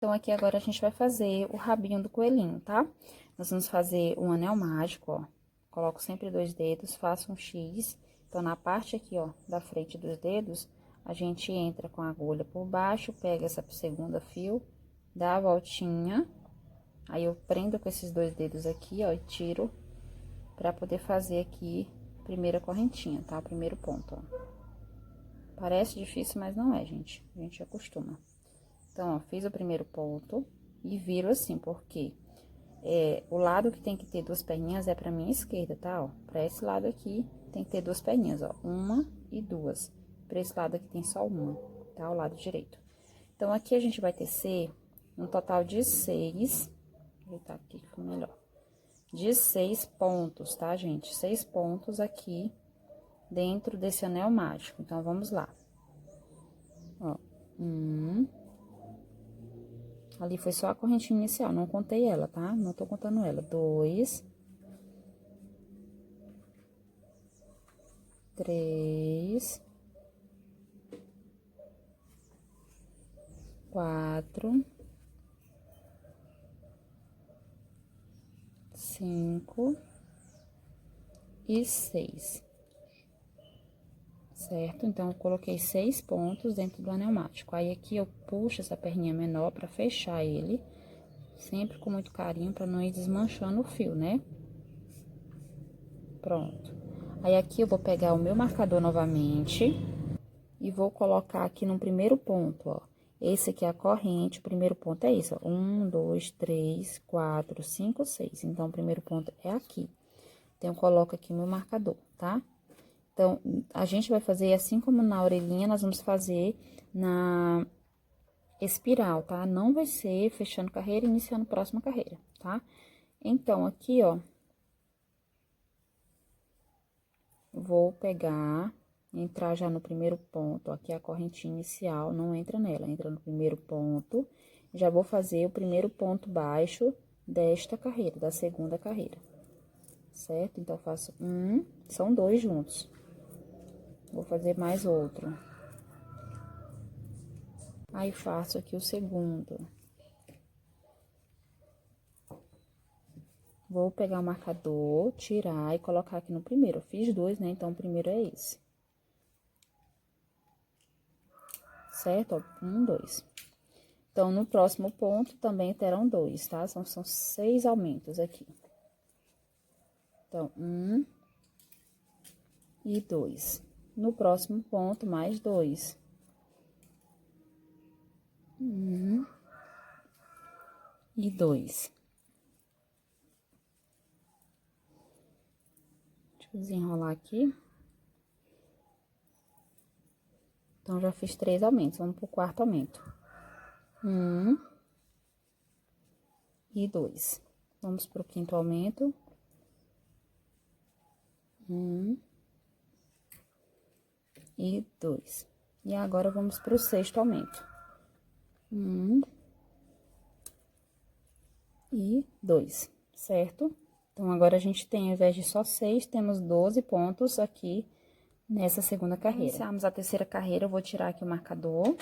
Então, aqui agora a gente vai fazer o rabinho do coelhinho, tá? Nós vamos fazer um anel mágico, ó. Coloco sempre 2 dedos, faço um X. Então, na parte aqui, ó, da frente dos dedos, a gente entra com a agulha por baixo, pega essa segunda fio, dá a voltinha. Aí, eu prendo com esses 2 dedos aqui, ó, e tiro pra poder fazer aqui a primeira correntinha, tá? O primeiro ponto, ó. Parece difícil, mas não é, gente. A gente acostuma. Então, ó, fiz o primeiro ponto e viro assim, porque o lado que tem que ter 2 perninhas é pra minha esquerda, tá? Ó, pra esse lado aqui tem que ter 2 perninhas, ó, 1 e 2. Pra esse lado aqui tem só uma, tá? O lado direito. Então, aqui a gente vai tecer um total de 6. Vou ajeitar aqui que ficou melhor. De 6 pontos, tá, gente? 6 pontos aqui dentro desse anel mágico. Então, vamos lá. Ó, 1. Ali foi só a correntinha inicial, não contei ela, tá? Não tô contando ela. 2, 3, 4, 5 e 6. Certo? Então, eu coloquei 6 pontos dentro do anel mágico. Aí, aqui eu puxo essa perninha menor pra fechar ele, sempre com muito carinho, pra não ir desmanchando o fio, né? Pronto. Aí, aqui eu vou pegar o meu marcador novamente e vou colocar aqui no primeiro ponto, ó. Esse aqui é a corrente, o primeiro ponto é isso, ó. 1, 2, 3, 4, 5, 6. Então, o primeiro ponto é aqui. Então, eu coloco aqui o meu marcador, tá? Então, a gente vai fazer assim como na orelhinha, nós vamos fazer na espiral, tá? Não vai ser fechando carreira e iniciando próxima carreira, tá? Então, aqui, ó, vou pegar, entrar já no primeiro ponto, ó, aqui é a correntinha inicial, não entra nela, entra no primeiro ponto. Já vou fazer o primeiro ponto baixo desta carreira, da segunda carreira, certo? Então, eu faço são 2 juntos. Vou fazer mais outro. Aí, faço aqui o segundo. Vou pegar o marcador, tirar e colocar aqui no primeiro. Eu fiz 2, né? Então, o primeiro é esse. Certo? Ó, 1, 2. Então, no próximo ponto, também terão 2, tá? São 6 aumentos aqui. Então, 1 e 2. No próximo ponto, mais 2. 1 e 2. Deixa eu desenrolar aqui. Então, já fiz 3 aumentos. Vamos pro quarto aumento. 1 e 2. Vamos pro quinto aumento. 1 e 2. E agora, vamos pro sexto aumento. 1 e 2, certo? Então, agora, a gente tem, ao invés de só 6, temos 12 pontos aqui nessa segunda carreira. Iniciamos a terceira carreira, eu vou tirar aqui o marcador.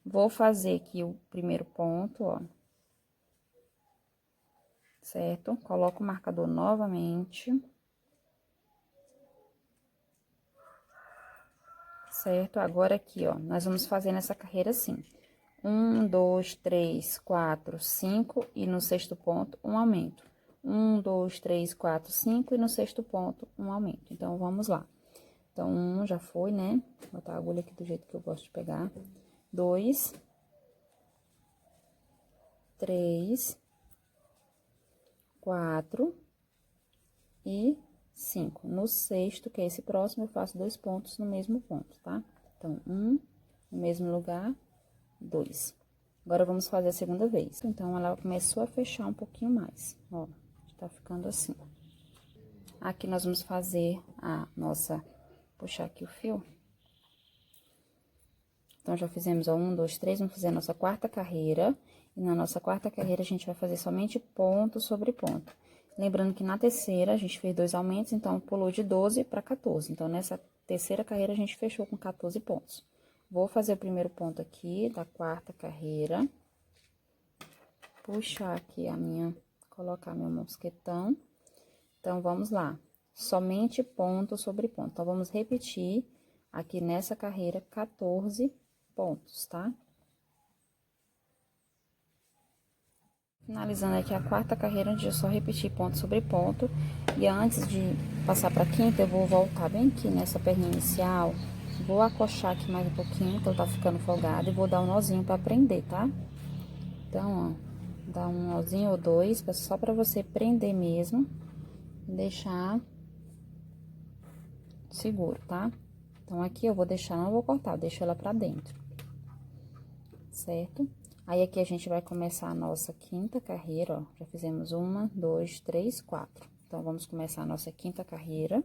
Vou fazer aqui o primeiro ponto, ó. Certo? Coloco o marcador novamente. Certo? Agora, aqui, ó, nós vamos fazer nessa carreira assim. 1, 2, 3, 4, 5 e no sexto ponto, um aumento. 1, 2, 3, 4, 5 e no sexto ponto, um aumento. Então, vamos lá. Então, 1 já foi, né? Vou botar a agulha aqui do jeito que eu gosto de pegar. 2, 3, 4 e 5. No sexto, que é esse próximo, eu faço 2 pontos no mesmo ponto, tá? Então, 1 no mesmo lugar, 2. Agora, vamos fazer a segunda vez. Então, ela começou a fechar um pouquinho mais, ó, tá ficando assim. Aqui, nós vamos fazer a nossa... Puxar aqui o fio. Então, já fizemos, ó, 1, 2, 3, vamos fazer a nossa quarta carreira. E na nossa quarta carreira, a gente vai fazer somente ponto sobre ponto. Lembrando que na terceira, a gente fez 2 aumentos, então, pulou de 12 para 14. Então, nessa terceira carreira, a gente fechou com 14 pontos. Vou fazer o primeiro ponto aqui da quarta carreira. puxar aqui colocar meu mosquetão. Então, vamos lá. Somente ponto sobre ponto. Então, vamos repetir aqui nessa carreira 14 pontos, tá? Finalizando aqui a quarta carreira, onde eu só repeti ponto sobre ponto. E antes de passar pra quinta, eu vou voltar bem aqui nessa perninha inicial. Vou acochar aqui mais um pouquinho, que ela tá ficando folgada, e vou dar um nozinho pra prender, tá? Então, ó, dá um nozinho ou dois, só pra você prender mesmo. E deixar seguro, tá? Então, aqui eu vou deixar, não vou cortar, eu deixo ela pra dentro. Certo? Aí, aqui a gente vai começar a nossa quinta carreira, ó. Já fizemos 1, 2, 3, 4. Então, vamos começar a nossa quinta carreira.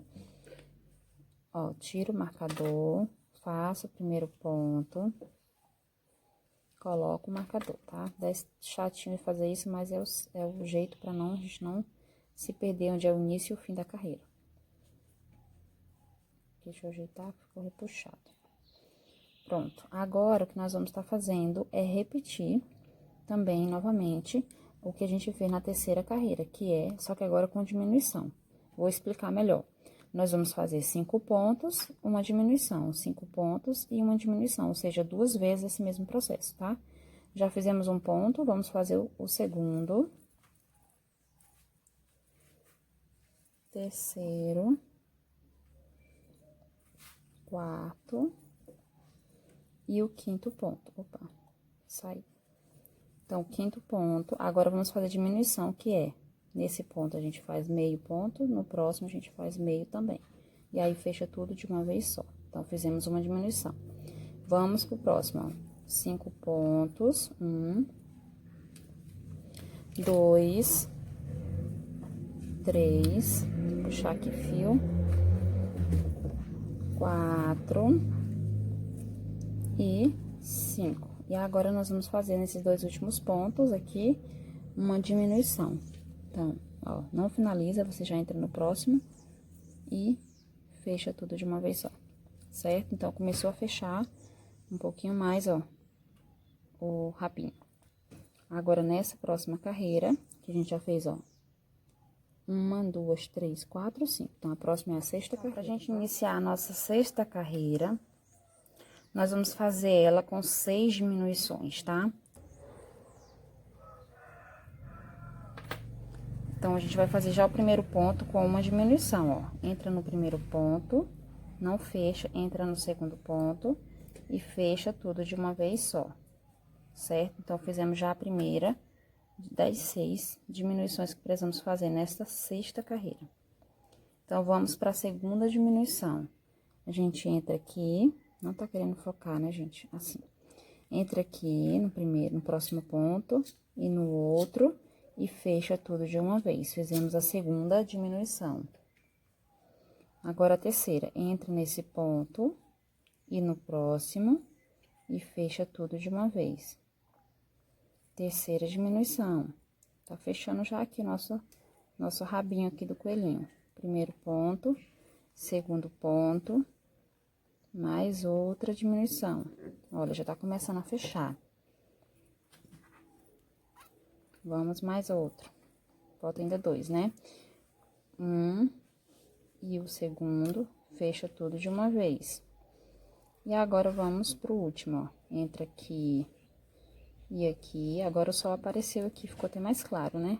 Ó, tiro o marcador, faço o primeiro ponto, coloco o marcador, tá? Dá chatinho de fazer isso, mas é o jeito pra a gente não se perder onde é o início e o fim da carreira. Deixa eu ajeitar, ficou repuxado. Pronto, agora o que nós vamos estar fazendo é repetir também, novamente, o que a gente fez na terceira carreira, só que agora com diminuição. Vou explicar melhor. Nós vamos fazer 5 pontos, uma diminuição, 5 pontos e uma diminuição, ou seja, 2 vezes esse mesmo processo, tá? Já fizemos um ponto, vamos fazer o segundo. Terceiro. Quarto. E o quinto ponto. Opa, saiu. Então, quinto ponto. Agora, vamos fazer a diminuição, nesse ponto a gente faz meio ponto, no próximo a gente faz meio também. E aí, fecha tudo de uma vez só. Então, fizemos uma diminuição. Vamos pro próximo, ó. 5 pontos. 1, 2, 3. Puxar aqui fio. 4 e 5. E agora, nós vamos fazer nesses 2 últimos pontos aqui, uma diminuição. Então, ó, não finaliza, você já entra no próximo e fecha tudo de uma vez só, certo? Então, começou a fechar um pouquinho mais, ó, o rabinho. Agora, nessa próxima carreira, que a gente já fez, ó, 1, 2, 3, 4, 5. Então, a próxima é a sexta carreira. Pra gente iniciar a nossa sexta carreira, nós vamos fazer ela com 6 diminuições, tá? Então, a gente vai fazer já o primeiro ponto com uma diminuição, ó. Entra no primeiro ponto, não fecha, entra no segundo ponto e fecha tudo de uma vez só, certo? Então, fizemos já a primeira das 6 diminuições que precisamos fazer nesta sexta carreira. Então, vamos para a segunda diminuição. A gente entra aqui, não tá querendo focar, né, gente? Assim. Entra aqui no próximo ponto e no outro e fecha tudo de uma vez. Fizemos a segunda diminuição. Agora, a terceira, entra nesse ponto e no próximo e fecha tudo de uma vez. Terceira diminuição. Tá fechando já aqui nosso rabinho aqui do coelhinho. Primeiro ponto, segundo ponto, mais outra diminuição. Olha, já tá começando a fechar. Vamos mais outro. Falta ainda 2, né? 1 e o segundo, fecha tudo de uma vez. E agora, vamos pro último, ó. Entra aqui e aqui. Agora, o sol apareceu aqui, ficou até mais claro, né?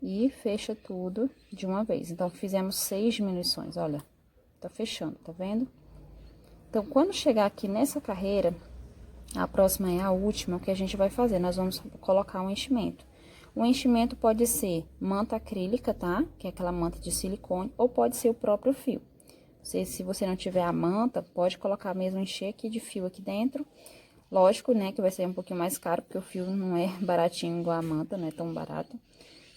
E fecha tudo de uma vez. Então, fizemos 6 diminuições, olha. Tá fechando, tá vendo? Então, quando chegar aqui nessa carreira, a próxima é a última, o que a gente vai fazer? Nós vamos colocar um enchimento. O enchimento pode ser manta acrílica, tá? Que é aquela manta de silicone, ou pode ser o próprio fio. Se você não tiver a manta, pode colocar mesmo, encher aqui de fio aqui dentro. Lógico, né, que vai ser um pouquinho mais caro, porque o fio não é baratinho igual a manta, não é tão barato.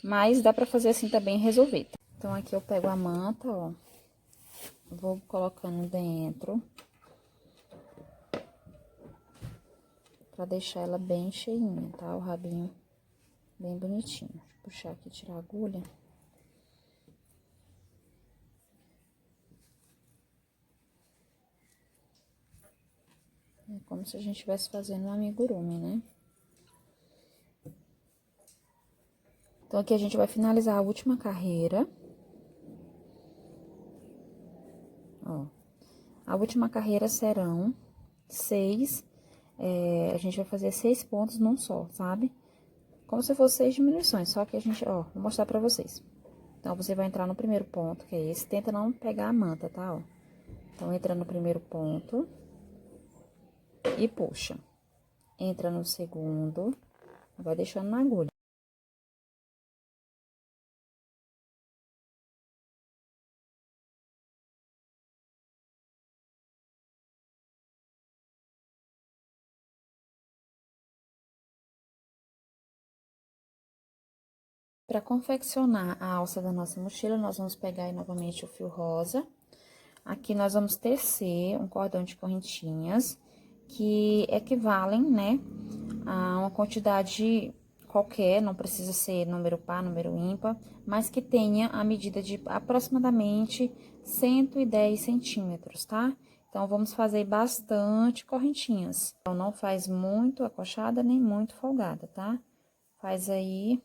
Mas dá pra fazer assim também e resolver. Então, aqui eu pego a manta, ó. Vou colocando dentro. Pra deixar ela bem cheinha, tá? O rabinho bem bonitinho. Deixa eu puxar aqui, tirar a agulha. É como se a gente estivesse fazendo um amigurumi, né? Então, aqui a gente vai finalizar a última carreira. Ó, a última carreira serão 6, a gente vai fazer 6 pontos num só, sabe? Como se fosse 6 diminuições, só que a gente, ó, vou mostrar pra vocês. Então, você vai entrar no primeiro ponto, que é esse, tenta não pegar a manta, tá, ó? Então, entra no primeiro ponto e puxa. Entra no segundo, vai deixando na agulha. Para confeccionar a alça da nossa mochila, nós vamos pegar aí novamente o fio rosa. Aqui nós vamos tecer um cordão de correntinhas que equivalem, né, a uma quantidade qualquer, não precisa ser número par, número ímpar, mas que tenha a medida de aproximadamente 110 centímetros, tá? Então, vamos fazer bastante correntinhas. Então, não faz muito acochada nem muito folgada, tá? Faz aí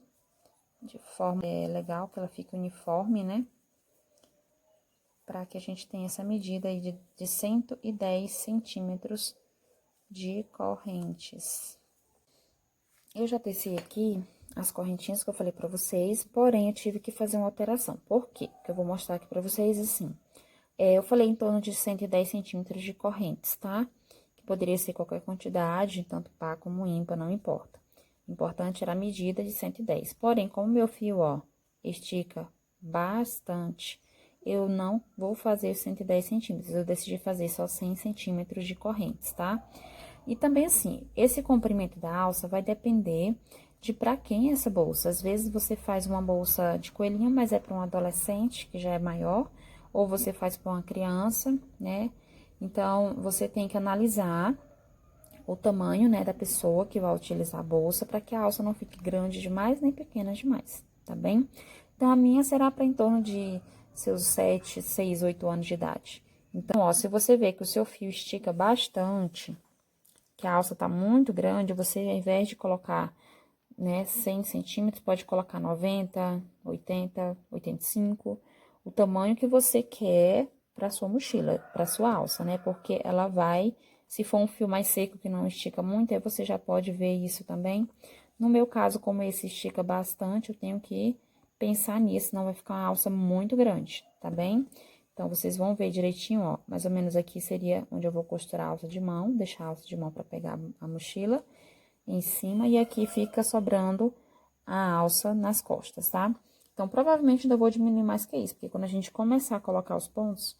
de forma legal, que ela fique uniforme, né? Para que a gente tenha essa medida aí de 110 centímetros de correntes. Eu já teci aqui as correntinhas que eu falei pra vocês, porém, eu tive que fazer uma alteração. Por quê? Que eu vou mostrar aqui pra vocês assim. Eu falei em torno de 110 centímetros de correntes, tá? Que poderia ser qualquer quantidade, tanto par como ímpar, não importa. O importante era a medida de 110. Porém, como meu fio, ó, estica bastante, eu não vou fazer 110 centímetros. Eu decidi fazer só 100 centímetros de correntes, tá? E também, assim, esse comprimento da alça vai depender de para quem é essa bolsa. Às vezes, você faz uma bolsa de coelhinho, mas é para um adolescente, que já é maior, ou você faz para uma criança, né? Então, você tem que analisar o tamanho, né, da pessoa que vai utilizar a bolsa, para que a alça não fique grande demais, nem pequena demais, tá bem? Então, a minha será para em torno de seus 7, 6, 8 anos de idade. Então, ó, se você vê que o seu fio estica bastante, que a alça tá muito grande, você, ao invés de colocar, né, 100 centímetros, pode colocar 90, 80, 85, o tamanho que você quer para sua mochila, para sua alça, né? Porque ela vai, se for um fio mais seco que não estica muito, aí você já pode ver isso também. No meu caso, como esse estica bastante, eu tenho que pensar nisso, senão vai ficar uma alça muito grande, tá bem? Então, vocês vão ver direitinho, ó, mais ou menos aqui seria onde eu vou costurar a alça de mão, deixar a alça de mão para pegar a mochila em cima, e aqui fica sobrando a alça nas costas, tá? Então, provavelmente ainda vou diminuir mais que isso, porque quando a gente começar a colocar os pontos,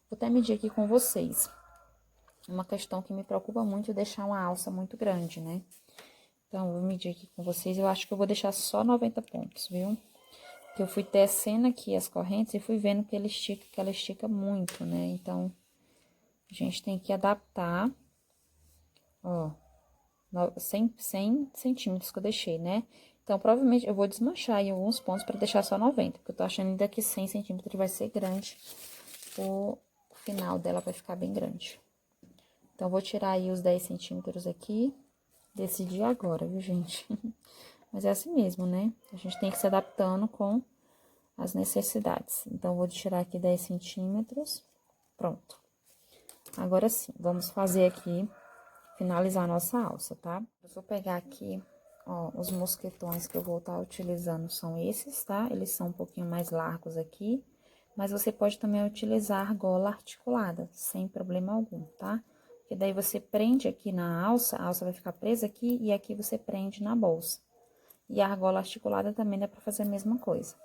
vou até medir aqui com vocês. Uma questão que me preocupa muito é deixar uma alça muito grande, né? Então, vou medir aqui com vocês, eu acho que eu vou deixar só 90 pontos, viu? Que eu fui tecendo aqui as correntes e fui vendo que ela estica muito, né? Então, a gente tem que adaptar, ó, 100 centímetros que eu deixei, né? Então, provavelmente, eu vou desmanchar em alguns pontos pra deixar só 90, porque eu tô achando ainda que 100 centímetros vai ser grande. O final dela vai ficar bem grande. Então, vou tirar aí os 10 centímetros aqui. Decidi agora, viu, gente? Mas é assim mesmo, né? A gente tem que se adaptando com as necessidades. Então, vou tirar aqui 10 centímetros. Pronto. Agora sim, vamos fazer aqui, finalizar a nossa alça, tá? Eu vou pegar aqui, ó, os mosquetões que eu vou estar utilizando são esses, tá? Eles são um pouquinho mais largos aqui, mas você pode também utilizar argola articulada, sem problema algum, tá? Porque daí você prende aqui na alça, a alça vai ficar presa aqui e aqui você prende na bolsa. E a argola articulada também dá pra fazer a mesma coisa.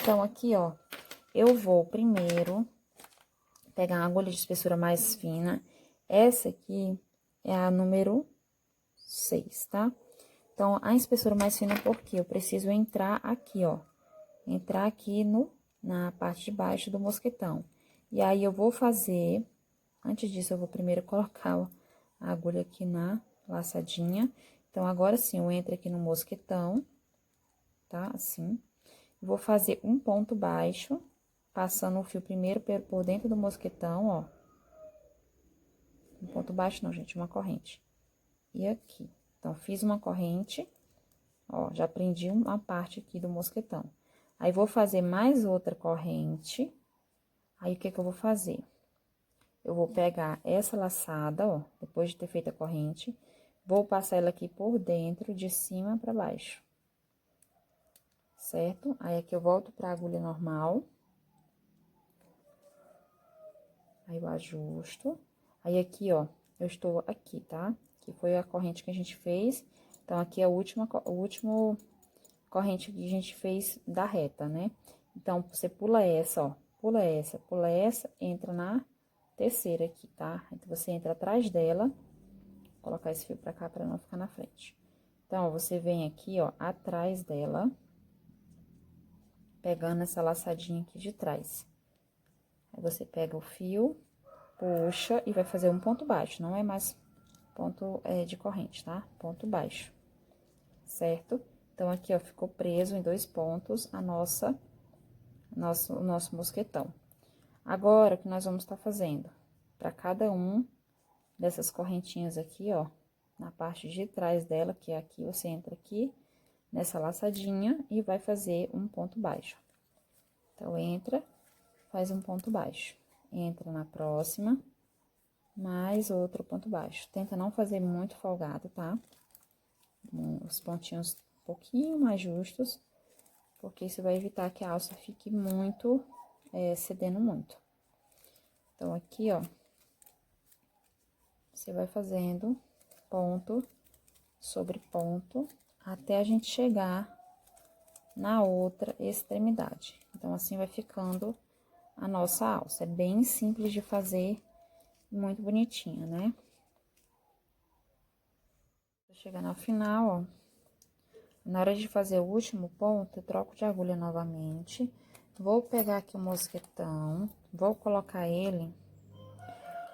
Então, aqui, ó, eu vou primeiro pegar uma agulha de espessura mais fina. Essa aqui é a número 6, tá? Então, a espessura mais fina, porque eu preciso entrar aqui, ó. Entrar aqui na parte de baixo do mosquetão. E aí, eu vou fazer... Antes disso, eu vou primeiro colocar a agulha aqui na laçadinha. Então, agora sim, eu entro aqui no mosquetão, tá? Assim. Vou fazer um ponto baixo, passando o fio primeiro por dentro do mosquetão, ó. Um ponto baixo não, gente, uma corrente. E aqui. Então, fiz uma corrente, Ó, já prendi uma parte aqui do mosquetão. Aí, vou fazer mais outra corrente. Aí, o que que eu vou fazer? Eu vou pegar essa laçada, ó, depois de ter feito a corrente, vou passar ela aqui por dentro, de cima pra baixo. Certo? Aí, aqui eu volto pra agulha normal. Aí, eu ajusto. Aí, aqui, ó, eu estou aqui, tá? Que foi a corrente que a gente fez. Então, aqui é a última corrente que a gente fez da reta, né? Então, você pula essa, ó, pula essa, entra na terceira aqui, tá? Então, você entra atrás dela, vou colocar esse fio pra cá pra não ficar na frente. Então, ó, você vem aqui, ó, atrás dela, pegando essa laçadinha aqui de trás. Aí, você pega o fio, puxa e vai fazer um ponto baixo, não é mais ponto de corrente, tá? Ponto baixo, certo? Então, aqui, ó, ficou preso em 2 pontos o nosso mosquetão. Agora, o que nós vamos estar fazendo? Para cada um dessas correntinhas aqui, ó, na parte de trás dela, que é aqui, você entra aqui nessa laçadinha e vai fazer um ponto baixo. Então, entra, faz um ponto baixo. Entra na próxima, mais outro ponto baixo. Tenta não fazer muito folgado, tá? Os pontinhos um pouquinho mais justos, porque isso vai evitar que a alça fique muito, cedendo muito. Então, aqui, ó, você vai fazendo ponto sobre ponto, até a gente chegar na outra extremidade. Então, assim vai ficando a nossa alça. É bem simples de fazer, muito bonitinha, né? Chegando ao final, ó, na hora de fazer o último ponto, eu troco de agulha novamente. Vou pegar aqui o mosquetão, vou colocar ele,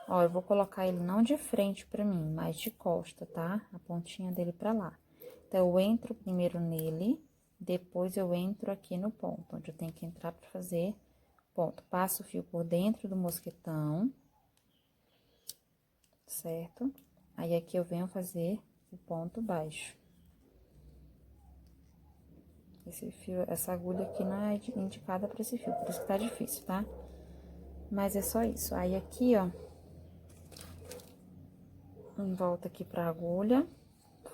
ó, eu vou colocar ele não de frente pra mim, mas de costa, tá? A pontinha dele pra lá. Então, eu entro primeiro nele, depois eu entro aqui no ponto, onde eu tenho que entrar pra fazer ponto. Passo o fio por dentro do mosquetão, certo? Aí, aqui eu venho fazer o ponto baixo. Esse fio, essa agulha aqui não é indicada pra esse fio, por isso que tá difícil, tá? Mas é só isso. Aí, aqui, ó, em volta aqui pra agulha,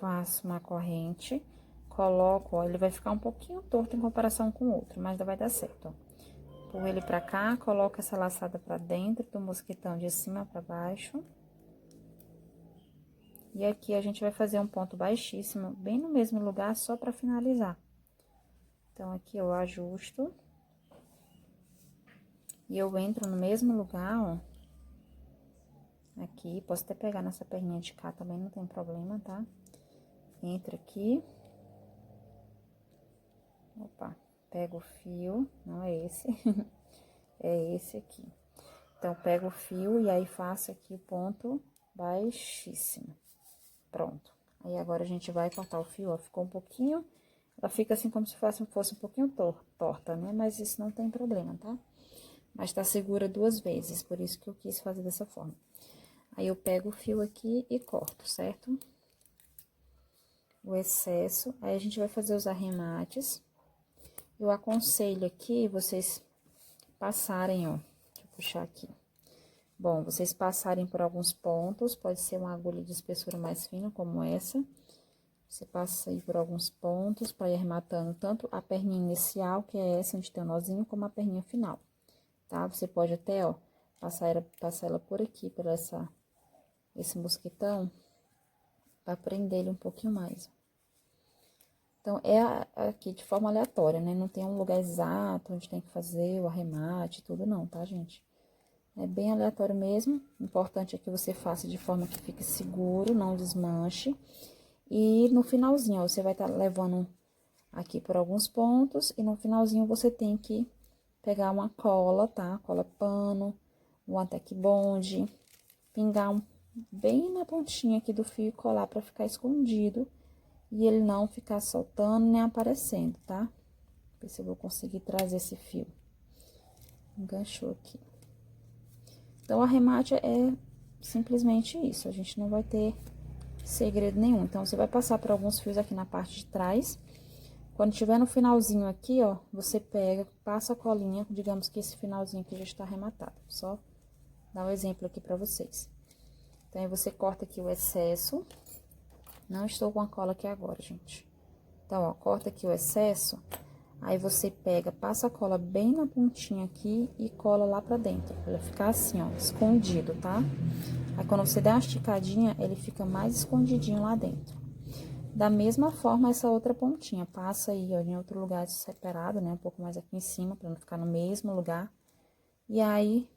faço uma corrente, coloco, ó, ele vai ficar um pouquinho torto em comparação com o outro, mas vai dar certo, ó. Pulo ele pra cá, coloco essa laçada pra dentro do mosquetão de cima pra baixo. E aqui a gente vai fazer um ponto baixíssimo, bem no mesmo lugar, só pra finalizar. Então, aqui eu ajusto. E eu entro no mesmo lugar, ó. Aqui, posso até pegar nessa perninha de cá também, não tem problema, tá? Entra aqui. Opa, pego o fio, não é esse, é esse aqui. Então, pego o fio e aí faço aqui o ponto baixíssimo. Pronto. Aí, agora a gente vai cortar o fio, ó, ficou um pouquinho, ela fica assim como se fosse um pouquinho torta, né? Mas isso não tem problema, tá? Mas tá segura 2 vezes, por isso que eu quis fazer dessa forma. Aí, eu pego o fio aqui e corto, certo? O excesso, aí a gente vai fazer os arremates. Eu aconselho aqui vocês passarem, ó, deixa eu puxar aqui. Bom, vocês passarem por alguns pontos, pode ser uma agulha de espessura mais fina, como essa. Você passa aí por alguns pontos, para ir arrematando tanto a perninha inicial, que é essa onde tem o nozinho, como a perninha final, tá? Você pode até, ó, passar ela por aqui, por esse mosquetão, para prender ele um pouquinho mais. Então, aqui de forma aleatória, né? Não tem um lugar exato onde tem que fazer o arremate, tudo não, tá, gente? É bem aleatório mesmo. O importante é que você faça de forma que fique seguro, não desmanche. E no finalzinho, ó, você vai estar levando aqui por alguns pontos. E no finalzinho, você tem que pegar uma cola, tá? Cola pano, um Tack Bond, pingar bem na pontinha aqui do fio e colar pra ficar escondido. E ele não ficar soltando nem aparecendo, tá? Ver se eu vou conseguir trazer esse fio. Enganchou aqui. Então, o arremate é simplesmente isso. A gente não vai ter segredo nenhum. Então, você vai passar por alguns fios aqui na parte de trás. Quando tiver no finalzinho aqui, ó, você pega, passa a colinha, digamos que esse finalzinho aqui já está arrematado. Só dar um exemplo aqui pra vocês. Então, aí você corta aqui o excesso. Não estou com a cola aqui agora, gente. Então, ó, corta aqui o excesso. Aí, você pega, passa a cola bem na pontinha aqui e cola lá pra dentro. Pra ele ficar assim, ó, escondido, tá? Aí, quando você der uma esticadinha, ele fica mais escondidinho lá dentro. Da mesma forma, essa outra pontinha, passa aí, ó, em outro lugar separado, né? Um pouco mais aqui em cima, pra não ficar no mesmo lugar. E aí,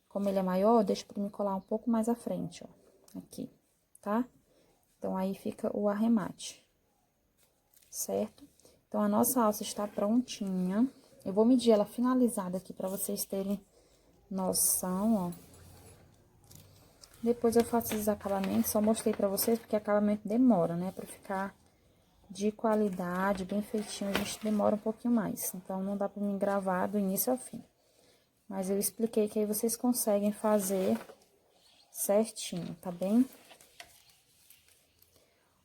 como ele é maior, deixa pra me colar um pouco mais à frente, ó, aqui, tá? Então, aí fica o arremate, certo? Então, a nossa alça está prontinha. Eu vou medir ela finalizada aqui pra vocês terem noção, ó. Depois eu faço esses acabamentos, só mostrei pra vocês porque acabamento demora, né? Pra ficar de qualidade, bem feitinho, a gente demora um pouquinho mais. Então, não dá pra mim gravar do início ao fim. Mas eu expliquei que aí vocês conseguem fazer certinho, tá bem?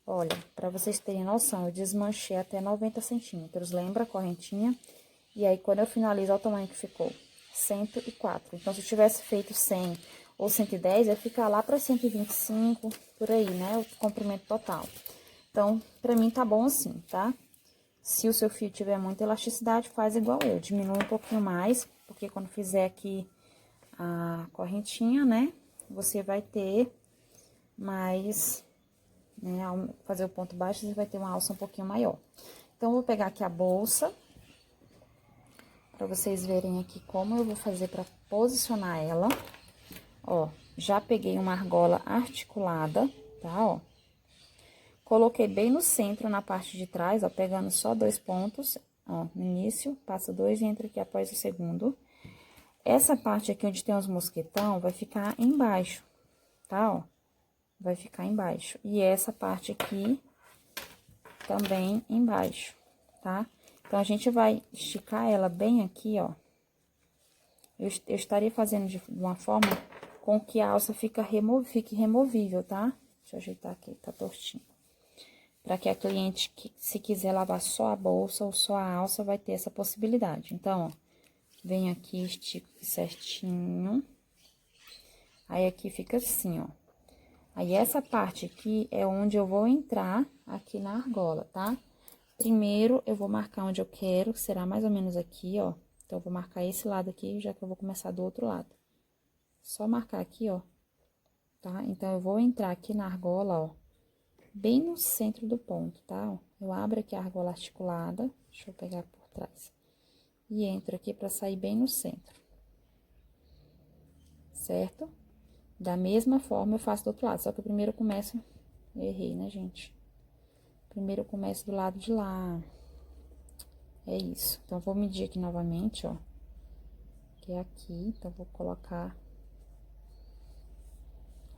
Olha, pra vocês terem noção, eu desmanchei até 90 centímetros, lembra a correntinha? E aí, quando eu finalizo, olha o tamanho que ficou, 104. Então, se eu tivesse feito 100 ou 110, ia ficar lá pra 125, por aí, né? O comprimento total. Então, pra mim tá bom assim, tá? Se o seu fio tiver muita elasticidade, faz igual eu, diminui um pouquinho mais, porque quando fizer aqui a correntinha, né, você vai ter mais, né, ao fazer o ponto baixo, você vai ter uma alça um pouquinho maior. Então, eu vou pegar aqui a bolsa, pra vocês verem aqui como eu vou fazer pra posicionar ela. Ó, já peguei uma argola articulada, tá, ó. Coloquei bem no centro, na parte de trás, ó, pegando só 2 pontos, ó, no início, passa 2 e entra aqui após o segundo. Essa parte aqui onde tem os mosquetão vai ficar embaixo, tá, ó? Vai ficar embaixo. E essa parte aqui também embaixo, tá? Então, a gente vai esticar ela bem aqui, ó. Eu estaria fazendo de uma forma com que a alça fique removível, tá? Deixa eu ajeitar aqui, tá tortinho. Para que a cliente, se quiser lavar só a bolsa ou só a alça, vai ter essa possibilidade. Então, ó, vem aqui, estico certinho. Aí, aqui fica assim, ó. Aí, essa parte aqui é onde eu vou entrar aqui na argola, tá? Primeiro, eu vou marcar onde eu quero, que será mais ou menos aqui, ó. Então, eu vou marcar esse lado aqui, já que eu vou começar do outro lado. Só marcar aqui, ó, tá? Então, eu vou entrar aqui na argola, ó, bem no centro do ponto, tá? Eu abro aqui a argola articulada, deixa eu pegar por trás. E entro aqui pra sair bem no centro. Certo? Da mesma forma, eu faço do outro lado, só que eu primeiro começo... Eu errei, né, gente? Primeiro eu começo do lado de lá. É isso. Então, vou medir aqui novamente, ó. Que é aqui, então, vou colocar...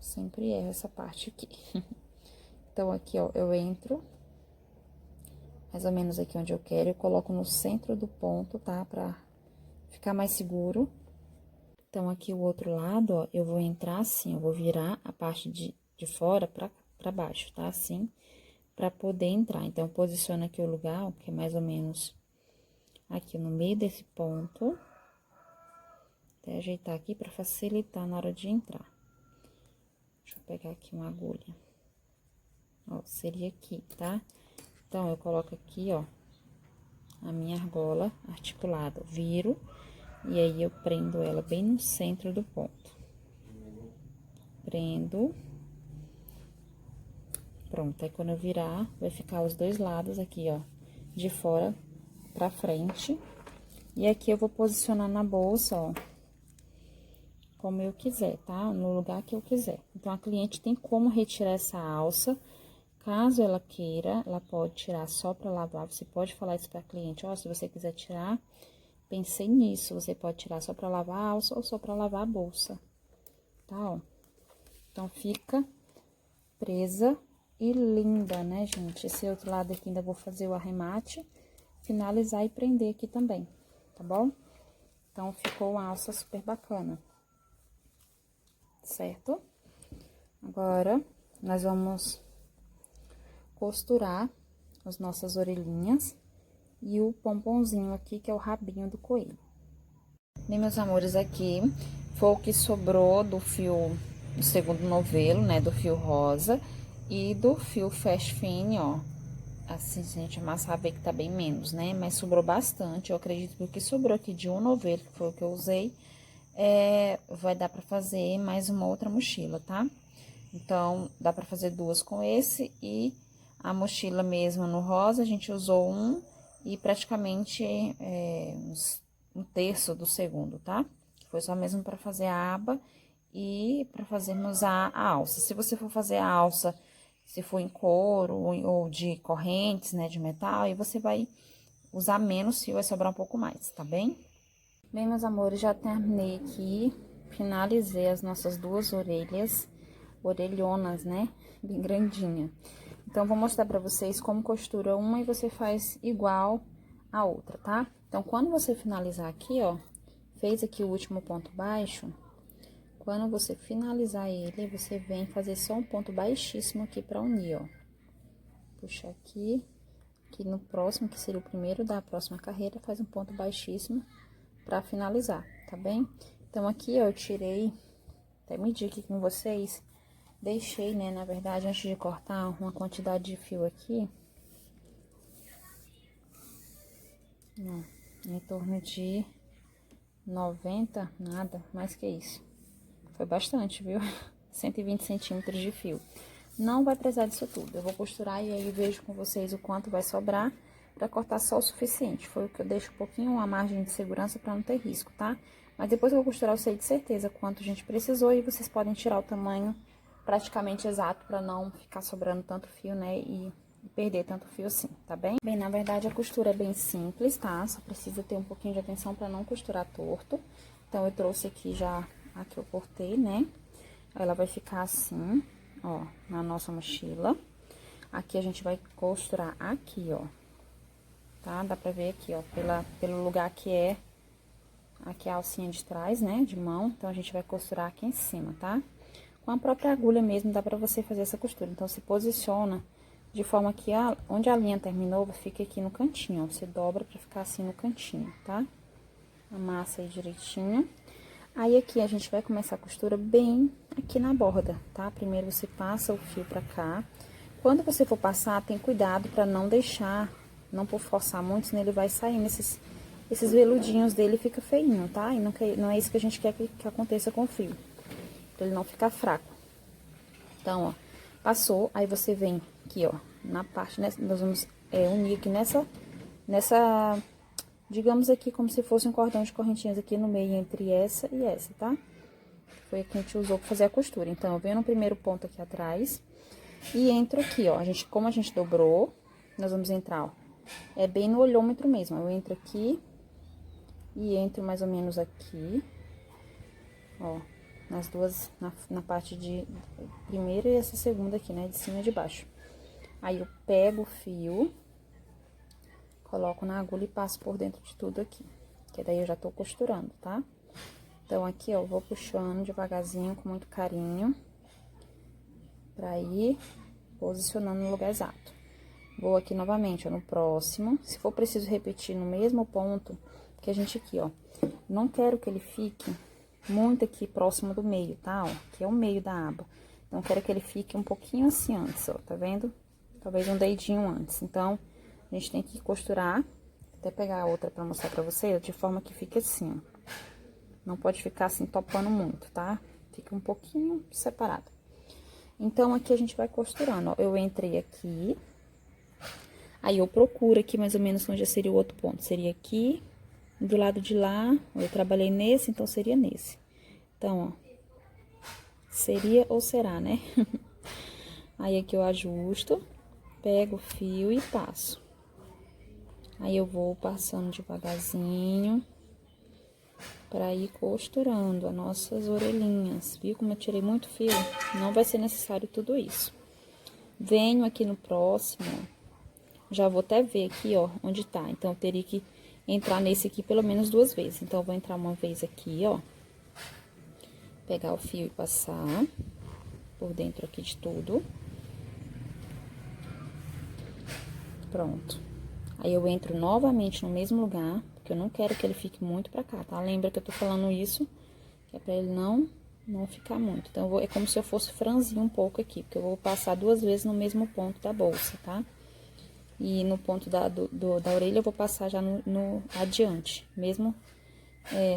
Sempre erro essa parte aqui. Então, aqui, ó, eu entro... Mais ou menos aqui onde eu quero, eu coloco no centro do ponto, tá? Pra ficar mais seguro. Então, aqui o outro lado, ó, eu vou entrar assim, eu vou virar a parte de fora pra baixo, tá? Assim, pra poder entrar. Então, posiciona aqui o lugar, ó, que é mais ou menos aqui no meio desse ponto. Até ajeitar aqui pra facilitar na hora de entrar. Deixa eu pegar aqui uma agulha. Ó, seria aqui, tá? Então, eu coloco aqui, ó, a minha argola articulada, viro, e aí eu prendo ela bem no centro do ponto. Prendo. Pronto, aí quando eu virar, vai ficar os dois lados aqui, ó, de fora pra frente. E aqui eu vou posicionar na bolsa, ó, como eu quiser, tá? No lugar que eu quiser. Então, a cliente tem como retirar essa alça. Caso ela queira, ela pode tirar só pra lavar. Você pode falar isso pra cliente, ó, se você quiser tirar, pensei nisso. Você pode tirar só pra lavar a alça ou só pra lavar a bolsa, tá, ó? Então, fica presa e linda, né, gente? Esse outro lado aqui ainda vou fazer o arremate, finalizar e prender aqui também, tá bom? Então, ficou uma alça super bacana, certo? Agora, nós vamos costurar as nossas orelhinhas. e o pomponzinho aqui, que é o rabinho do coelho. Bem, meus amores, aqui foi o que sobrou do fio do segundo novelo, né, do fio rosa e do fio fast fine, ó. Assim, se a gente amassar, vê que tá bem menos, né, mas sobrou bastante. Eu acredito que o que sobrou aqui de um novelo, que foi o que eu usei, vai dar pra fazer mais uma outra mochila, tá? Então, dá pra fazer duas com esse e a mochila mesmo no rosa, a gente usou um e praticamente um terço do segundo, tá? Foi só mesmo pra fazer a aba e pra fazermos a alça. Se você for fazer a alça, se for em couro ou de correntes, né, de metal, aí você vai usar menos fio, vai sobrar um pouco mais, tá bem? Bem, meus amores, já terminei aqui, finalizei as nossas duas orelhonas, né, bem grandinha. Então, vou mostrar pra vocês como costura uma e você faz igual a outra, tá? Então, quando você finalizar aqui, ó, fez aqui o último ponto baixo, quando você finalizar ele, você vem fazer só um ponto baixíssimo aqui pra unir, ó. Puxa aqui no próximo, que seria o primeiro da próxima carreira, faz um ponto baixíssimo pra finalizar, tá bem? Então, aqui, ó, eu tirei, até medi aqui com vocês, deixei, né, na verdade, antes de cortar, uma quantidade de fio aqui, ó, em torno de 90, nada, mais que isso. Foi bastante, viu? 120 centímetros de fio. Não vai precisar disso tudo. Eu vou costurar e aí vejo com vocês o quanto vai sobrar pra cortar só o suficiente. Foi o que eu deixo um pouquinho a margem de segurança pra não ter risco, tá? Mas depois que eu costurar, eu sei de certeza quanto a gente precisou e vocês podem tirar o tamanho praticamente exato pra não ficar sobrando tanto fio, né? E perder tanto fio assim, tá bem? Bem, na verdade, a costura é bem simples, tá? Só precisa ter um pouquinho de atenção pra não costurar torto. Então, eu trouxe aqui já a que eu cortei, né? Ela vai ficar assim, ó, na nossa mochila. Aqui a gente vai costurar aqui, ó, tá? Dá pra ver aqui, ó, pelo lugar que é, aqui a alcinha de trás, né, de mão. Então, a gente vai costurar aqui em cima, tá? Com a própria agulha mesmo, dá pra você fazer essa costura. Então, se posiciona de forma que onde a linha terminou, fica aqui no cantinho, ó. Você dobra pra ficar assim no cantinho, tá? Amassa aí direitinho. Aí, aqui, a gente vai começar a costura bem aqui na borda, tá? Primeiro, você passa o fio pra cá. Quando você for passar, tem cuidado pra não deixar, não por forçar muito, senão ele vai saindo, esses veludinhos dele fica feinho, tá? E não é isso que a gente quer que aconteça com o fio, pra ele não ficar fraco. Então, ó, passou, aí você vem aqui, ó, na parte, né, nós vamos unir aqui nessa, digamos aqui, como se fosse um cordão de correntinhas aqui no meio entre essa e essa, tá? Foi a que a gente usou pra fazer a costura. Então, eu venho no primeiro ponto aqui atrás e entro aqui, ó, como a gente dobrou, nós vamos entrar, ó, é bem no olhômetro mesmo. Eu entro aqui e entro mais ou menos aqui, ó, nas duas, na parte de primeira e essa segunda aqui, né, de cima e de baixo. Aí, eu pego o fio, coloco na agulha e passo por dentro de tudo aqui, que daí eu já tô costurando, tá? Então, aqui, ó, eu vou puxando devagarzinho, com muito carinho, pra ir posicionando no lugar exato. Vou aqui novamente, ó, no próximo, se for preciso repetir no mesmo ponto, que a gente aqui, ó, não quero que ele fique muito aqui próximo do meio, tá, ó, que é o meio da aba. Então, quero que ele fique um pouquinho assim antes, ó, tá vendo? Talvez um dedinho antes. Então, a gente tem que costurar, até pegar a outra pra mostrar pra vocês, de forma que fique assim, ó. Não pode ficar assim topando muito, tá? Fica um pouquinho separado. Então, aqui a gente vai costurando, ó. Eu entrei aqui, aí eu procuro aqui mais ou menos onde seria o outro ponto. Seria aqui, do lado de lá, eu trabalhei nesse, então seria nesse. Então, ó, seria ou será, né? Aí, aqui eu ajusto, pego o fio e passo. Aí, eu vou passando devagarzinho pra ir costurando as nossas orelhinhas. Viu como eu tirei muito fio? Não vai ser necessário tudo isso. Venho aqui no próximo, já vou até ver aqui, ó, onde tá. Então, eu teria que entrar nesse aqui pelo menos 2 vezes. Então, eu vou entrar uma vez aqui, ó. Pegar o fio e passar por dentro aqui de tudo. Pronto. Aí eu entro novamente no mesmo lugar, porque eu não quero que ele fique muito pra cá, tá? Lembra que eu tô falando isso, que é pra ele não ficar muito. Então, é como se eu fosse franzir um pouco aqui, porque eu vou passar 2 vezes no mesmo ponto da bolsa, tá? E no ponto da orelha eu vou passar já no adiante, mesmo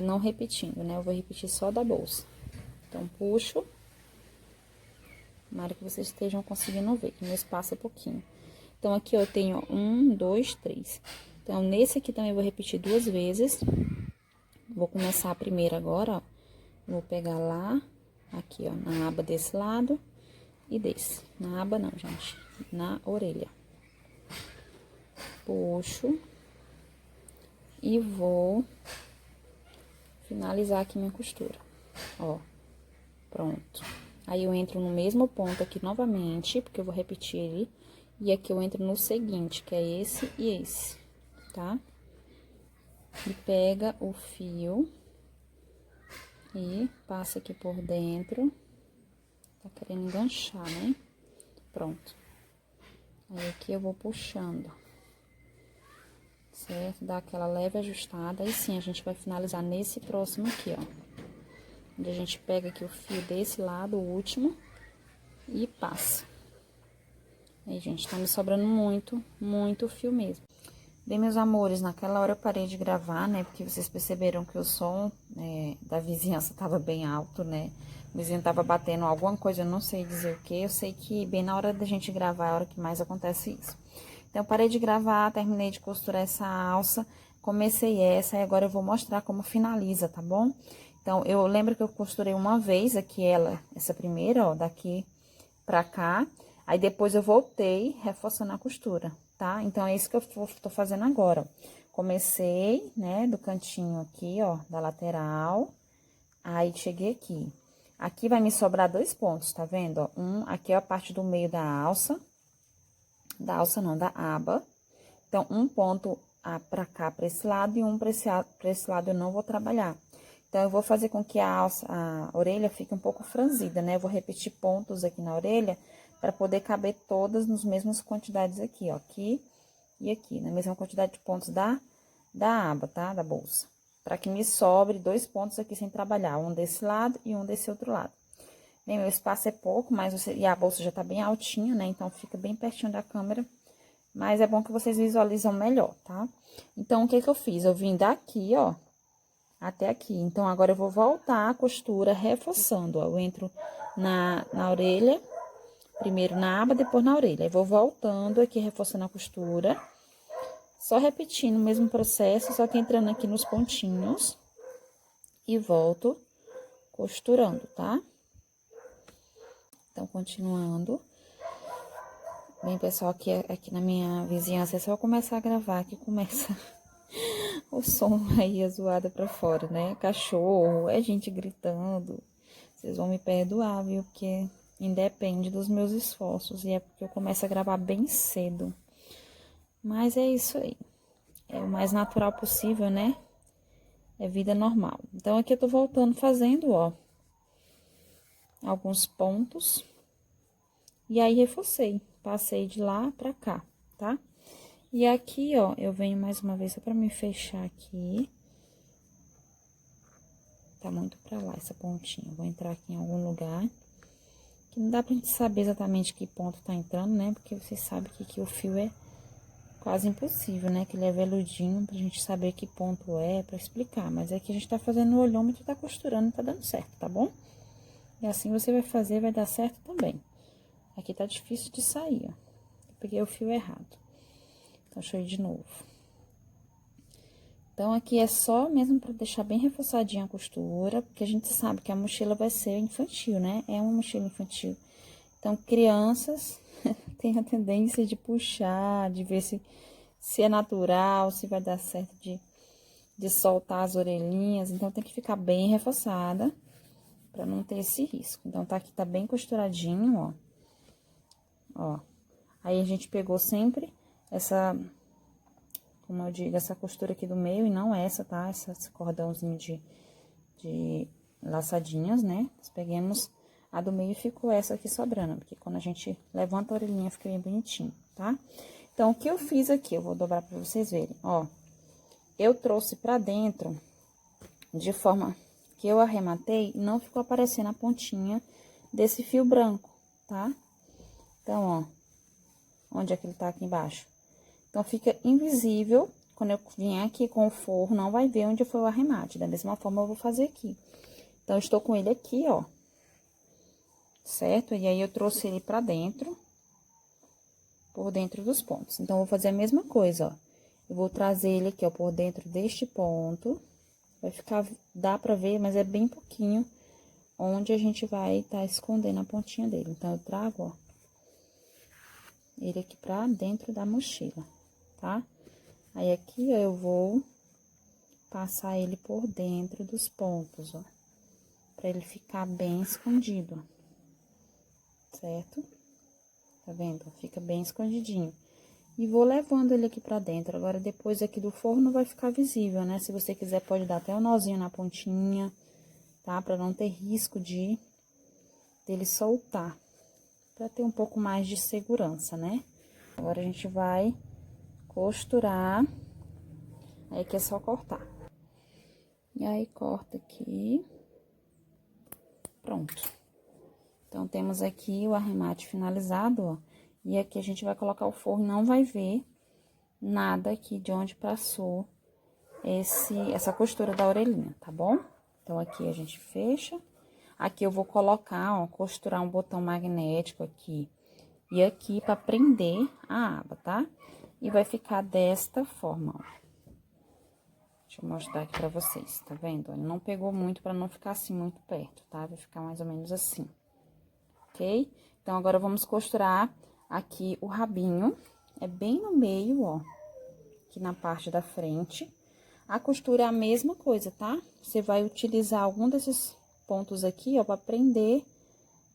não repetindo, né? Eu vou repetir só da bolsa. Então, puxo. Tomara que vocês estejam conseguindo ver, que meu espaço é pouquinho. Então, aqui eu tenho 1, 2, 3. Então, nesse aqui também eu vou repetir 2 vezes. Vou começar a primeira agora, ó. Vou pegar lá, aqui, ó, na aba desse lado e desse. Na aba não, gente, na orelha. Puxo. E vou finalizar aqui minha costura, ó. Pronto. Aí, eu entro no mesmo ponto aqui novamente, porque eu vou repetir ele. E aqui eu entro no seguinte, que é esse e esse, tá? E pega o fio e passa aqui por dentro. Tá querendo enganchar, né? Pronto. Aí, aqui eu vou puxando, certo? Dá aquela leve ajustada. Aí, sim, a gente vai finalizar nesse próximo aqui, ó. Onde a gente pega aqui o fio desse lado, o último, e passa. Aí, gente, tá me sobrando muito fio mesmo. Bem, meus amores, naquela hora eu parei de gravar, né? Porque vocês perceberam que o som da vizinhança tava bem alto, né? O vizinho tava batendo alguma coisa, eu não sei dizer o que. Eu sei que bem na hora da gente gravar é a hora que mais acontece isso. Então, eu parei de gravar, terminei de costurar essa alça, comecei essa e agora eu vou mostrar como finaliza, tá bom? Então, eu lembro que eu costurei uma vez aqui essa primeira, ó, daqui pra cá. Aí, depois eu voltei reforçando a costura, tá? Então, é isso que eu tô fazendo agora, ó. Comecei, né, do cantinho aqui, ó, da lateral. Aí, cheguei aqui. Aqui vai me sobrar 2 pontos, tá vendo, ó? Aqui é a parte do meio da alça. Da alça não, da aba. Então, um ponto pra cá, pra esse lado, e um pra esse lado eu não vou trabalhar. Então, eu vou fazer com que a orelha fique um pouco franzida, né? Eu vou repetir pontos aqui na orelha, para poder caber todas nas mesmas quantidades aqui, ó. Aqui e aqui, na mesma quantidade de pontos da aba, tá? Da bolsa. Para que me sobre 2 pontos aqui sem trabalhar, um desse lado e um desse outro lado. Bem, meu espaço é pouco, e a bolsa já tá bem altinha, né? Então, fica bem pertinho da câmera. Mas é bom que vocês visualizam melhor, tá? Então, o que que eu fiz? Eu vim daqui, ó, até aqui. Então, agora eu vou voltar a costura reforçando, ó. Eu entro na orelha, primeiro na aba, depois na orelha. Aí, vou voltando aqui, reforçando a costura. Só repetindo o mesmo processo, só que entrando aqui nos pontinhos. E volto costurando, tá? Então, continuando. Bem, pessoal, aqui na minha vizinhança, é só eu começar a gravar que começa o som aí, a zoada pra fora, né? Cachorro, é gente gritando. Vocês vão me perdoar, viu? Porque independe dos meus esforços e é porque eu começo a gravar bem cedo. Mas é isso aí. É o mais natural possível, né? É vida normal. Então, aqui eu tô voltando fazendo, ó, alguns pontos. E aí, reforcei. Passei de lá pra cá, tá? E aqui, ó, eu venho mais uma vez só pra me fechar aqui. Tá muito pra lá essa pontinha. Vou entrar aqui em algum lugar. Que não dá pra gente saber exatamente que ponto tá entrando, né? Porque vocês sabem que aqui o fio é quase impossível, né? Que ele é veludinho pra gente saber que ponto é, pra explicar. Mas aqui a gente tá fazendo o olhômetro, tá costurando, tá dando certo, tá bom? E assim você vai fazer, vai dar certo também. Aqui tá difícil de sair, ó. Eu peguei o fio errado. Então, deixa eu ir de novo. Então, aqui é só mesmo pra deixar bem reforçadinha a costura, porque a gente sabe que a mochila vai ser infantil, né? É uma mochila infantil. Então, crianças têm a tendência de puxar, de ver se é natural, se vai dar certo de soltar as orelhinhas. Então, tem que ficar bem reforçada pra não ter esse risco. Então, tá aqui, tá bem costuradinho, ó. Ó. Aí, a gente pegou sempre como eu digo, essa costura aqui do meio e não essa, tá? Esse cordãozinho de laçadinhas, né? Nós peguemos a do meio e ficou essa aqui sobrando, porque quando a gente levanta a orelhinha fica bem bonitinho, tá? Então, o que eu fiz aqui, eu vou dobrar pra vocês verem, ó. Eu trouxe pra dentro de forma que eu arrematei e não ficou aparecendo a pontinha desse fio branco, tá? Então, ó, onde é que ele tá aqui embaixo? Então, fica invisível, quando eu vier aqui com o forro, não vai ver onde foi o arremate. Da mesma forma, eu vou fazer aqui. Então, eu estou com ele aqui, ó. Certo? E aí, eu trouxe ele pra dentro, por dentro dos pontos. Então, eu vou fazer a mesma coisa, ó. Eu vou trazer ele aqui, ó, por dentro deste ponto. Vai ficar, dá pra ver, mas é bem pouquinho onde a gente vai tá escondendo a pontinha dele. Então, eu trago, ó, ele aqui pra dentro da mochila, tá? Aí, aqui, ó, eu vou passar ele por dentro dos pontos, ó, pra ele ficar bem escondido, certo? Tá vendo? Fica bem escondidinho. E vou levando ele aqui pra dentro. Agora, depois aqui do forro não vai ficar visível, né? Se você quiser, pode dar até um nozinho na pontinha, tá? Pra não ter risco dele soltar. Pra ter um pouco mais de segurança, né? Agora, a gente vai costurar. Aí, aqui é só cortar. E aí, corta aqui. Pronto. Então, temos aqui o arremate finalizado, ó. E aqui a gente vai colocar o forro e não vai ver nada aqui de onde passou essa costura da orelhinha, tá bom? Então, aqui a gente fecha. Aqui eu vou colocar, ó, costurar um botão magnético aqui e aqui pra prender a aba, tá? E vai ficar desta forma, ó. Deixa eu mostrar aqui pra vocês, tá vendo? Ele não pegou muito pra não ficar assim muito perto, tá? Vai ficar mais ou menos assim, ok? Então, agora vamos costurar aqui o rabinho, é bem no meio, ó, aqui na parte da frente. A costura é a mesma coisa, tá? Você vai utilizar algum desses pontos aqui, ó, pra prender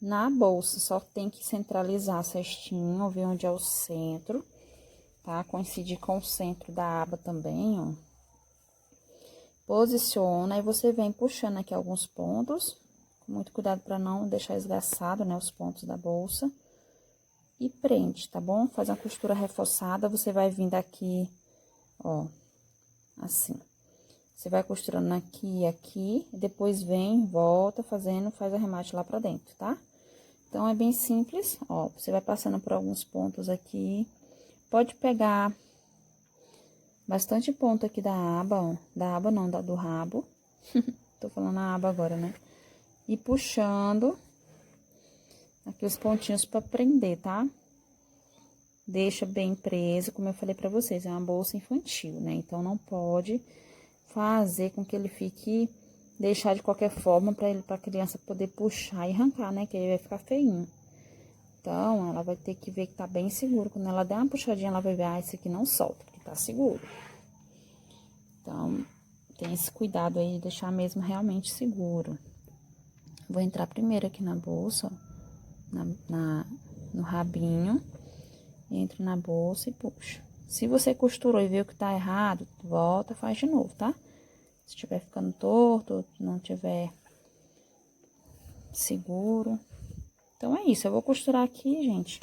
na bolsa. Só tem que centralizar a cestinha, ver onde é o centro, tá? Coincidir com o centro da aba também, ó. Posiciona e você vem puxando aqui alguns pontos, com muito cuidado pra não deixar esgaçado, né, os pontos da bolsa. E prende, tá bom? Faz uma costura reforçada, você vai vir daqui, ó, assim. Você vai costurando aqui e aqui, depois vem, volta fazendo, faz arremate lá pra dentro, tá? Então, é bem simples, ó, você vai passando por alguns pontos aqui. Pode pegar bastante ponto aqui da aba, ó, da aba não, do rabo. Tô falando a aba agora, né? E puxando aqui os pontinhos pra prender, tá? Deixa bem preso, como eu falei pra vocês, é uma bolsa infantil, né? Então, não pode fazer com que ele fique, deixar de qualquer forma pra criança poder puxar e arrancar, né? Que aí vai ficar feinho. Então, ela vai ter que ver que tá bem seguro. Quando ela der uma puxadinha, ela vai ver, ah, esse aqui não solta, porque tá seguro. Então, tem esse cuidado aí de deixar mesmo realmente seguro. Vou entrar primeiro aqui na bolsa, ó, no rabinho. Entro na bolsa e puxo. Se você costurou e viu que tá errado, volta, faz de novo, tá? Se estiver ficando torto, não tiver seguro. Então, é isso. Eu vou costurar aqui, gente.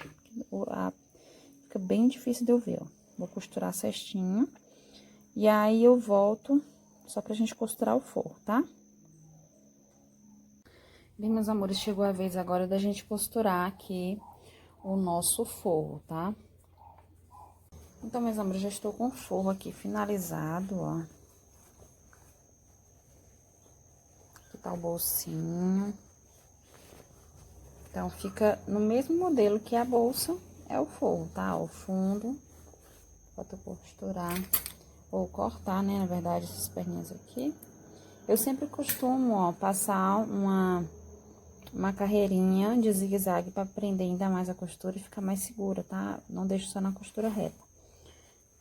Fica bem difícil de eu ver, ó. Vou costurar certinho. E aí, eu volto só pra gente costurar o forro, tá? Bem, meus amores, chegou a vez agora da gente costurar aqui o nosso forro, tá? Então, meus amores, já estou com o forro aqui finalizado, ó. Aqui tá o bolsinho. Então, fica no mesmo modelo que a bolsa, é o forro, tá? O fundo, bota costurar, ou cortar, né, na verdade, essas perninhas aqui. Eu sempre costumo, ó, passar uma carreirinha de zigue-zague pra prender ainda mais a costura e ficar mais segura, tá? Não deixo só na costura reta.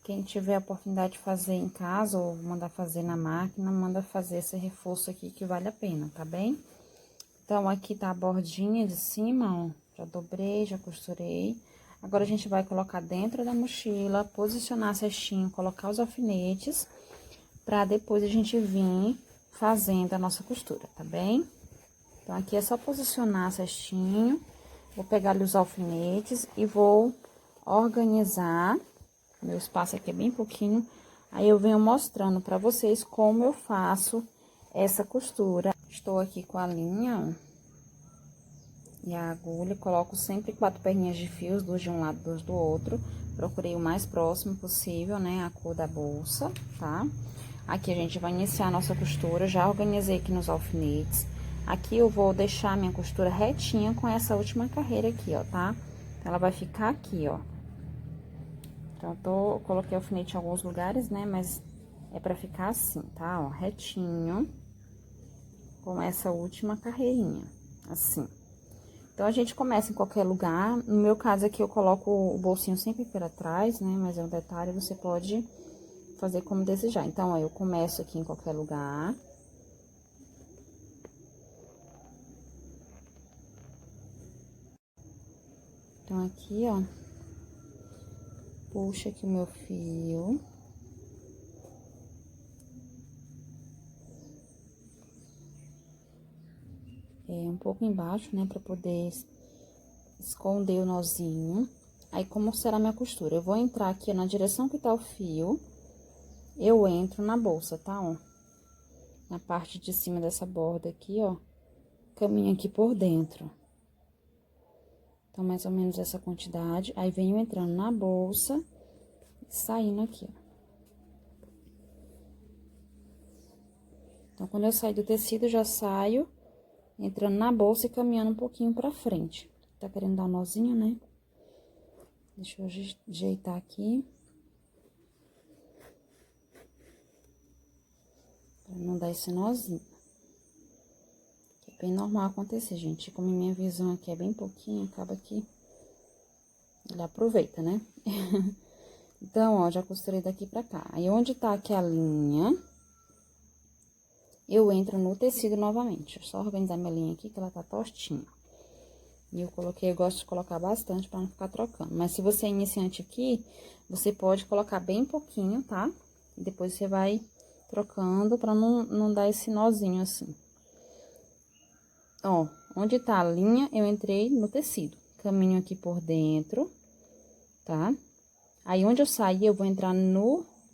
Quem tiver a oportunidade de fazer em casa ou mandar fazer na máquina, manda fazer esse reforço aqui que vale a pena, tá bem? Então, aqui tá a bordinha de cima, ó, já dobrei, já costurei. Agora, a gente vai colocar dentro da mochila, posicionar a cestinha, colocar os alfinetes, pra depois a gente vir fazendo a nossa costura, tá bem? Então, aqui é só posicionar a cestinha, vou pegar ali os alfinetes e vou organizar Meu espaço aqui é bem pouquinho. Aí, eu venho mostrando pra vocês como eu faço essa costura. Estou aqui com a linha, ó. E a agulha, coloco sempre 4 perninhas de fios, 2 de um lado, 2 do outro. Procurei o mais próximo possível, né, a cor da bolsa, tá? Aqui a gente vai iniciar a nossa costura, já organizei aqui nos alfinetes. Aqui eu vou deixar a minha costura retinha com essa última carreira aqui, ó, tá? Então, ela vai ficar aqui, ó. Então, coloquei alfinete em alguns lugares, né, mas é pra ficar assim, tá? Ó, retinho, com essa última carreirinha, assim. Então, a gente começa em qualquer lugar. No meu caso aqui, eu coloco o bolsinho sempre para trás, né? Mas é um detalhe, você pode fazer como desejar. Então, ó, eu começo aqui em qualquer lugar. Então, aqui, ó, puxa aqui o meu fio. Um pouco embaixo, né, pra poder esconder o nozinho. Aí, como será a minha costura? Eu vou entrar aqui, ó, na direção que tá o fio, eu entro na bolsa, tá, ó? Na parte de cima dessa borda aqui, ó, caminho aqui por dentro. Então, mais ou menos essa quantidade. Aí, venho entrando na bolsa e saindo aqui, ó. Então, quando eu sair do tecido, eu já saio entrando na bolsa e caminhando um pouquinho pra frente. Tá querendo dar um nozinho, né? Deixa eu ajeitar aqui. Pra não dar esse nozinho. Que é bem normal acontecer, gente. Como minha visão aqui é bem pouquinho, acaba que ele aproveita, né? Então, ó, já costurei daqui pra cá. Aí, onde tá aqui a linha, eu entro no tecido novamente. Deixa eu só organizar minha linha aqui, que ela tá tostinha. E eu coloquei, eu gosto de colocar bastante pra não ficar trocando. Mas se você é iniciante aqui, você pode colocar bem pouquinho, tá? E depois você vai trocando pra não dar esse nozinho assim. Ó, onde tá a linha, eu entrei no tecido. Caminho aqui por dentro, tá? Aí, onde eu sair, eu vou entrar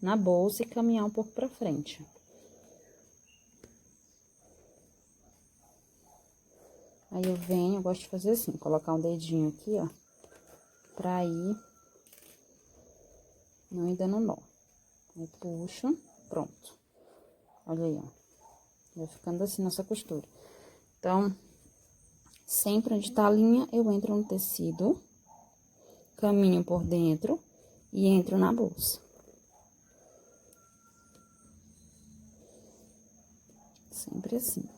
na bolsa e caminhar um pouco pra frente. Aí, eu venho, eu gosto de fazer assim, colocar um dedinho aqui, ó, pra ir não ir dando nó. Aí, puxo, pronto. Olha aí, ó. Vai ficando assim nossa costura. Então, sempre onde tá a linha, eu entro no tecido, caminho por dentro e entro na bolsa. Sempre assim.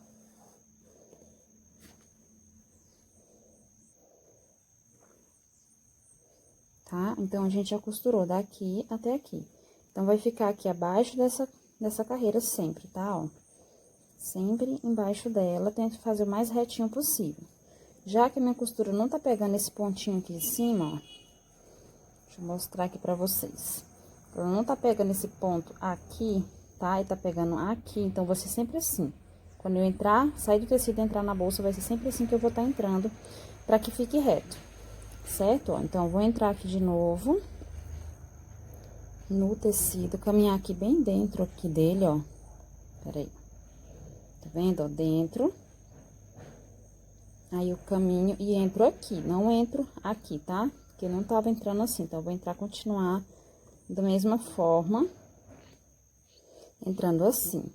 Tá? Então, a gente já costurou daqui até aqui. Então, vai ficar aqui abaixo dessa carreira sempre, tá? Ó. Sempre embaixo dela, tento fazer o mais retinho possível. Já que a minha costura não tá pegando esse pontinho aqui em cima, ó. Deixa eu mostrar aqui pra vocês. Ela não tá pegando esse ponto aqui, tá? E tá pegando aqui, então, vai ser sempre assim. Quando eu entrar, sair do tecido e entrar na bolsa, vai ser sempre assim que eu vou tá entrando, pra que fique reto. Certo? Ó, então, eu vou entrar aqui de novo no tecido, caminhar aqui bem dentro aqui dele, ó. Peraí. Tá vendo, ó? Dentro. Aí, eu caminho e entro aqui, não entro aqui, tá? Porque não tava entrando assim, então, eu vou entrar, continuar da mesma forma, entrando assim.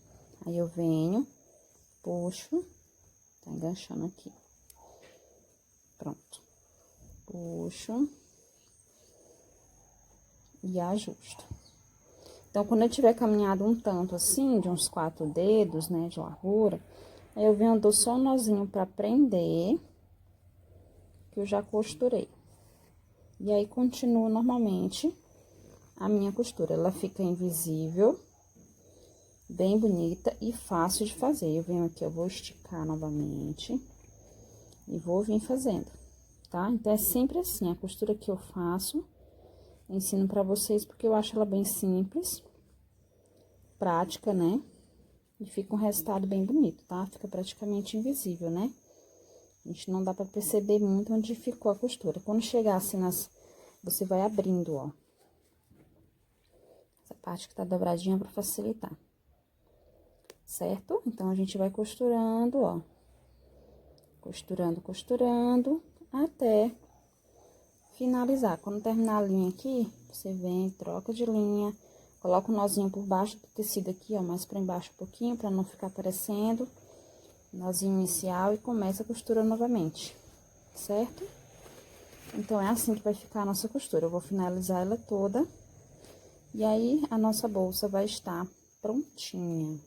Aí, eu venho, puxo, tá enganchando aqui. Pronto. Puxo. E ajusto. Então, quando eu tiver caminhado um tanto assim, de uns 4 dedos, né, de largura, aí eu venho, dou só um nozinho pra prender, que eu já costurei. E aí, continuo normalmente a minha costura. Ela fica invisível, bem bonita e fácil de fazer. Eu venho aqui, eu vou esticar novamente e vou vir fazendo, tá? Então, é sempre assim, a costura que eu faço, ensino pra vocês, porque eu acho ela bem simples, prática, né? E fica um resultado bem bonito, tá? Fica praticamente invisível, né? A gente não dá pra perceber muito onde ficou a costura. Quando chegar assim você vai abrindo, ó. parte que tá dobradinha pra facilitar. Certo? Então, a gente vai costurando, ó. Costurando, costurando, até finalizar. Quando terminar a linha aqui, você vem, troca de linha, coloca o nozinho por baixo do tecido aqui, ó, mais pra embaixo um pouquinho, pra não ficar aparecendo. Nozinho inicial e começa a costura novamente, certo? Então, é assim que vai ficar a nossa costura. Eu vou finalizar ela toda. E aí, a nossa bolsa vai estar prontinha.